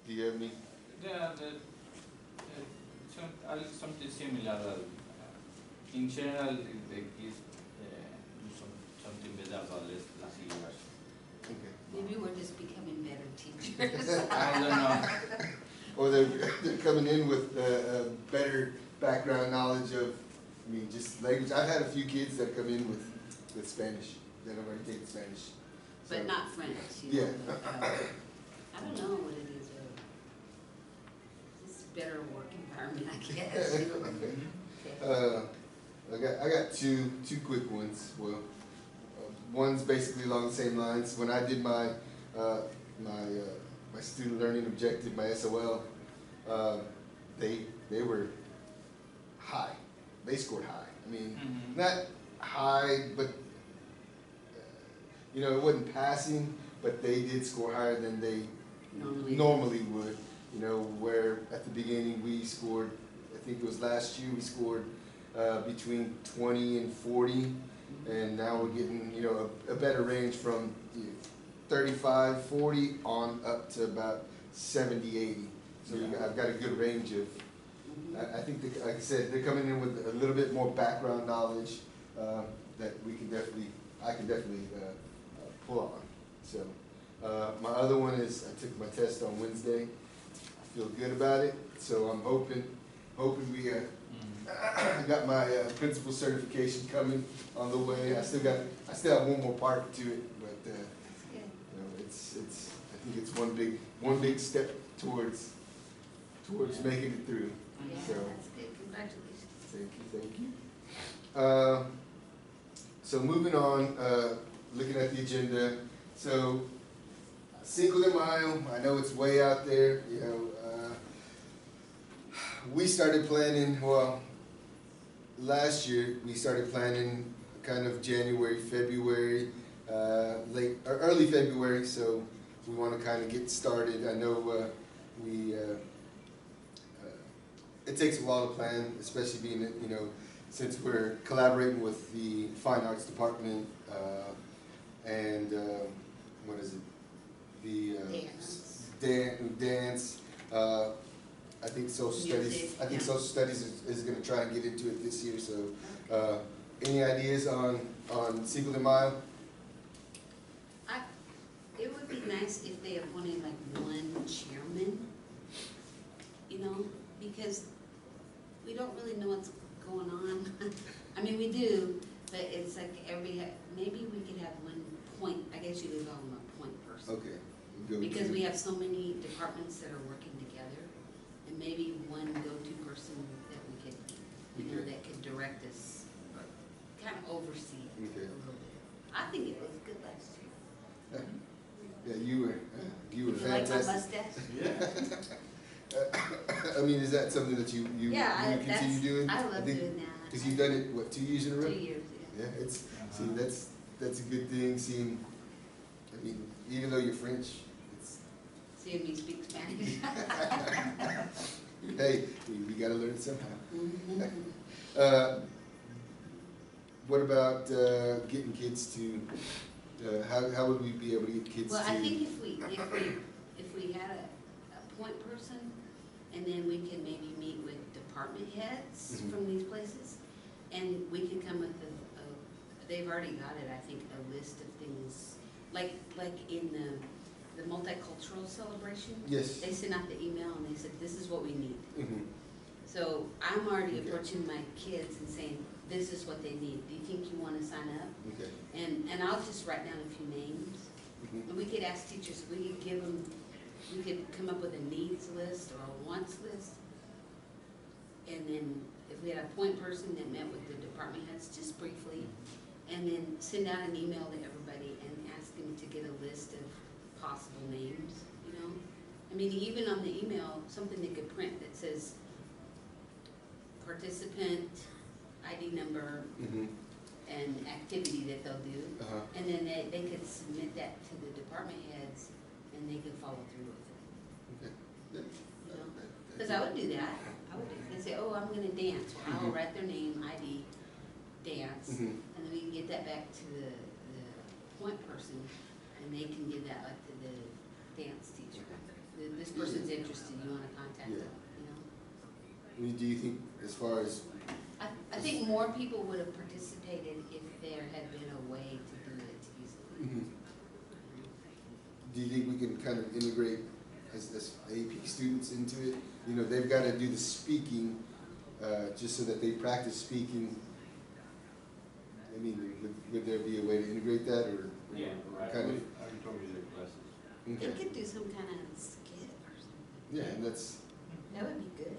Do you have any? Yeah, something similar. In general, the kids do something better than last years. Okay. Maybe we're just becoming better teachers. I don't know. Or they're coming in with a better background knowledge of, I mean, just language. I've had a few kids that come in with Spanish, that have already taken Spanish. But So, not French, you yeah. know. But, I don't know what it is. It's a better work environment, I guess. You know? Okay. I got two quick ones. Well, one's basically along the same lines. When I did my my student learning objective, my SOL, they were high. They scored high. I mean, not high, but you know, it wasn't passing, but they did score higher than they normally would. You know, where at the beginning we scored, I think it was last year, we scored between 20 and 40, and now we're getting, you know, a better range from 35, 40 on up to about 70, 80. So I've got a good range of, I think, like I said, they're coming in with a little bit more background knowledge that I can definitely pull on. So my other one is, I took my test on Wednesday. I feel good about it, so I'm hoping we I got my principal certification coming on the way. I still have one more part to it, but you know, it's I think it's one big step towards making it through. Yeah, So that's good. Congratulations. thank you. So moving on, looking at the agenda. So Cinco de Mayo, I know it's way out there. You know, we started planning. Well, last year we started planning kind of January, February, late or early February. So we want to kind of get started. I know it takes a while to plan, especially being, you know, since we're collaborating with the Fine Arts Department and what is it? The dance. I think social studies. I think social studies is going to try and get into it this year. So, any ideas on Cinco de Mayo? It would be nice if they appointed like one chairman. You know, because we don't really know what's going on. I mean, we do, but it's like maybe we could have one point. I guess you could call them a point person. Okay. Because we have so many departments that are working together, and maybe one go-to person that we could, you know, that could direct us, or kind of oversee it a little bit. I think it was good last year. Yeah, you were fantastic. Like my mustache? Yeah. I mean, is that something that you continue doing? I love doing that. Because you've done it, what, 2 years in a row? 2 years, yeah. Yeah, see, that's a good thing. Seeing, I mean, even though you're French, it's. Seeing me speak Spanish. Hey, we got to learn it somehow. What about getting kids to? How would we be able to get kids to? Well, I think if we had a point person, and then we can maybe meet with department heads from these places, and we can come with they've already got it, I think, a list of things, like in the multicultural celebration. Yes. They sent out the email and they said, this is what we need. So I'm already approaching my kids and saying, this is what they need. Do you think you want to sign up? Okay. And I'll just write down a few names. And we could ask teachers, we could come up with a needs list or a wants list. And then if we had a point person that met with the department heads just briefly, and then send out an email to everybody and ask them to get a list of possible names, you know? I mean, even on the email, something they could print that says participant, ID number, and activity that they'll do. And then they could submit that to the department heads and they could follow through with it. Okay. Because I would do that. They say, oh, I'm going to dance. Well, I'll write their name, ID, dance, and then we can get that back to the point person, and they can give that like to the dance teacher. this person's interested, you wanna contact Yeah. them, you know? I mean, do you think, as far as, I think more people would have participated if there had been a way to do it easily. do you think we can kind of integrate as AP students into it? You know, they've got to do the speaking, just so that they practice speaking. I mean, would there be a way to integrate that, or Yeah, or kind of? I would probably their classes. They Okay. could do some kind of skit or something. Yeah, and that's, That would be good.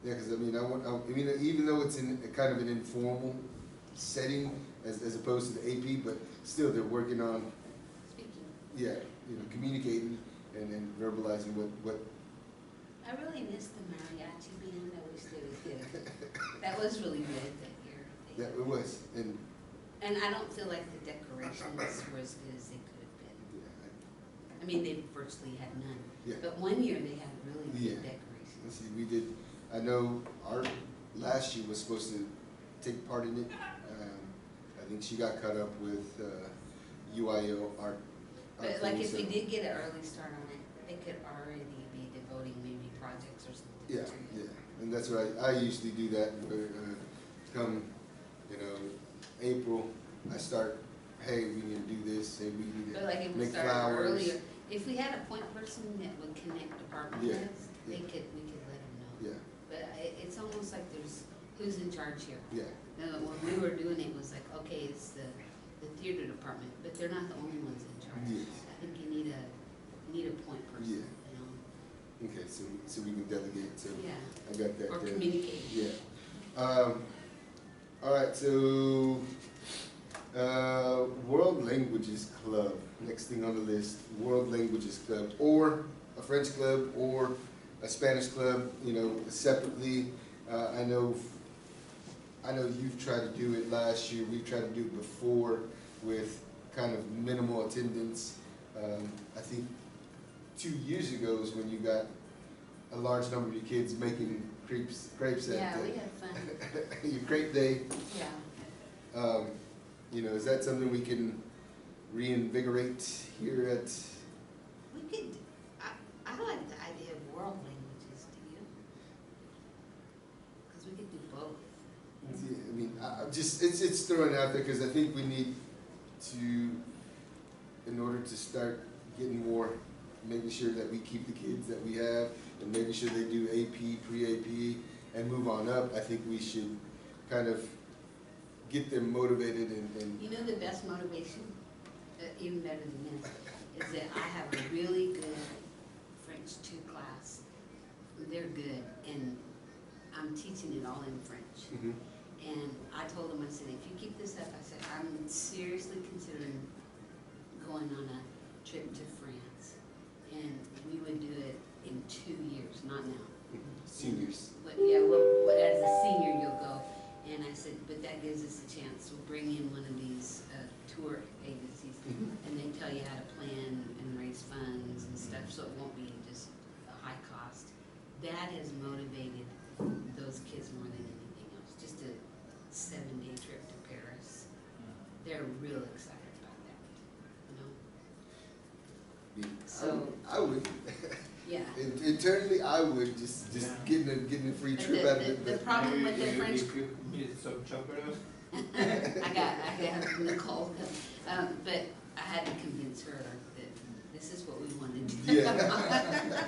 yeah, because I mean, I mean, even though it's in a kind of an informal setting as opposed to the AP, but still they're working on, Speaking. yeah, you know, communicating and verbalizing what. I really missed the mariachi band. I wish they would get it. That was really good that year. Yeah, it was, and And I don't feel like the decorations were as good as they could have been. yeah, I mean, they virtually had none. yeah. But one year they had really Yeah. good decorations. Let's see, we did, I know our last year was supposed to take part in it. I think she got caught up with UIL art. But like thing, if we so- did get an early start on it, they could already be devoting maybe projects or something to Yeah, it. yeah, and that's what I usually do that, where, come, you know, April, I start, hey, we need to do this, hey, we need But like to if we make started flowers. earlier, if we had a point person that would connect department Yeah, heads, we yeah. could let them know. Yeah, But it's almost like there's, who's in charge here? yeah, When we were doing it, it was like, okay, it's the theater department, but they're not the only ones in charge. Yes. I think you need a point person, Yeah. you know? okay, so we can delegate, so Yeah, I got that or there. communicate. Yeah. All right, so, World Languages Club, next thing on the list, World Languages Club, or a French club, or a Spanish club, you know, separately. I know you've tried to do it last year, we've tried to do it before with kind of minimal attendance. I think 2 years ago is when you got a large number of your kids making crepes at Yeah, we had fun. your crepe day. Yeah. You know, is that something we can reinvigorate here at? We could, I like the idea of world languages, do you? Because we could do both. Yeah, I mean, I just it's thrown out there because I think we need to, in order to start getting more, making sure that we keep the kids that we have, and making sure they do AP, pre-AP, and move on up. I think we should kind of get them motivated and You know the best motivation, even better than this, is that I have a really good French 2 class. They're good, and I'm teaching it all in French. Mhm. And I told them, I said, if you keep this up, I said, I'm seriously considering going on a trip to France. And we would do it in 2 years, not now. seniors. But yeah, well, as a senior, you'll go. And I said, but that gives us a chance. We'll bring in one of these tour agencies, Mhm. and they tell you how to plan and raise funds and stuff, so it won't be just a high cost. That has motivated those kids more than anything else. Just a 7-day trip to Paris. They're real excited about that, you know? So- I would. Yeah. Internally, I would just Yeah. getting a free But trip out of it. the But problem with the French You need some chocolate? I got Nicole, but I had to convince her that this is what we wanted to do. Yeah.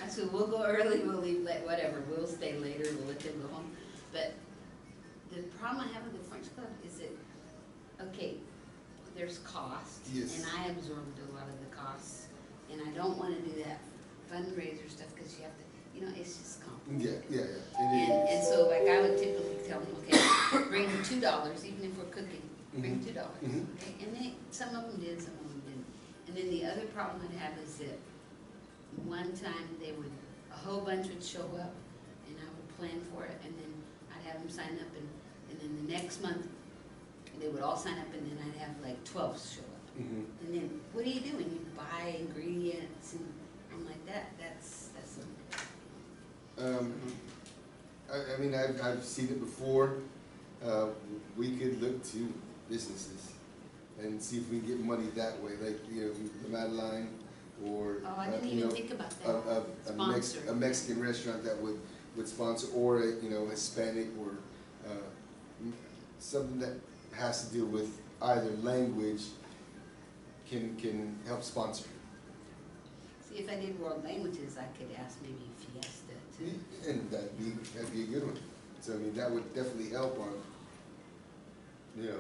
I said, we'll go early, we'll leave late, whatever, we'll stay later, we'll let them go home. But the problem I have with the French club is that, okay, there's cost. Yes. And I absorbed a lot of the costs, and I don't wanna do that fundraiser stuff, cause you have to, you know, it's just complicated. yeah. And so like I would typically tell them, okay, bring $2, even if we're cooking, bring $2, Mhm. okay? And some of them did, some of them didn't. And then the other problem I'd have is that one time a whole bunch would show up, and I would plan for it, and then I'd have them sign up, and then the next month, they would all sign up, and then I'd have like 12 show up. Mhm. And then, what do? You buy ingredients, and I'm like, that's I mean, I've seen it before. We could look to businesses and see if we can get money that way. Like, you know, the Madeline, or Oh, I didn't you even know, think about that. Sponsor. a Mexican restaurant that would sponsor, or a, you know, Hispanic, or something that has to do with either language can help sponsor. See, if I did world languages, I could ask maybe Fiesta to. And that'd be a good one. So I mean, that would definitely help on, you know,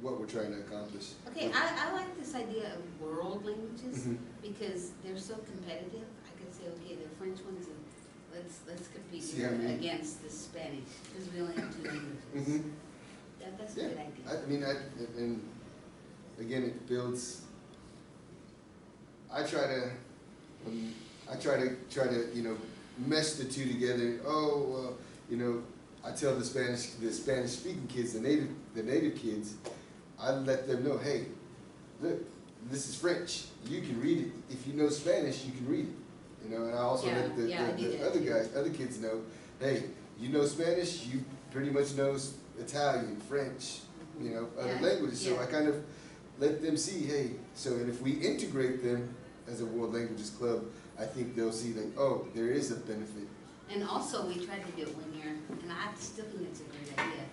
what we're trying to accomplish. Okay, I like this idea of world languages Mhm. because they're so competitive. I could say, okay, the French ones, let's compete See how many- against the Spanish because we only have 2 languages. Mhm. That's a Yeah, good idea. I mean, and again, it builds. I try to, you know, mesh the two together. Oh, you know, I tell the Spanish speaking kids, the native kids, I let them know, hey, look, this is French. You can read it. If you know Spanish, you can read it. You know, and I also let the other kids know, hey, you know Spanish, you pretty much know Italian, French, you know, other languages. So I kind of let them see, hey, so, and if we integrate them as a World Languages Club, I think they'll see like, oh, there is a benefit. And also, we tried to do it one year, and I still think it's a great idea.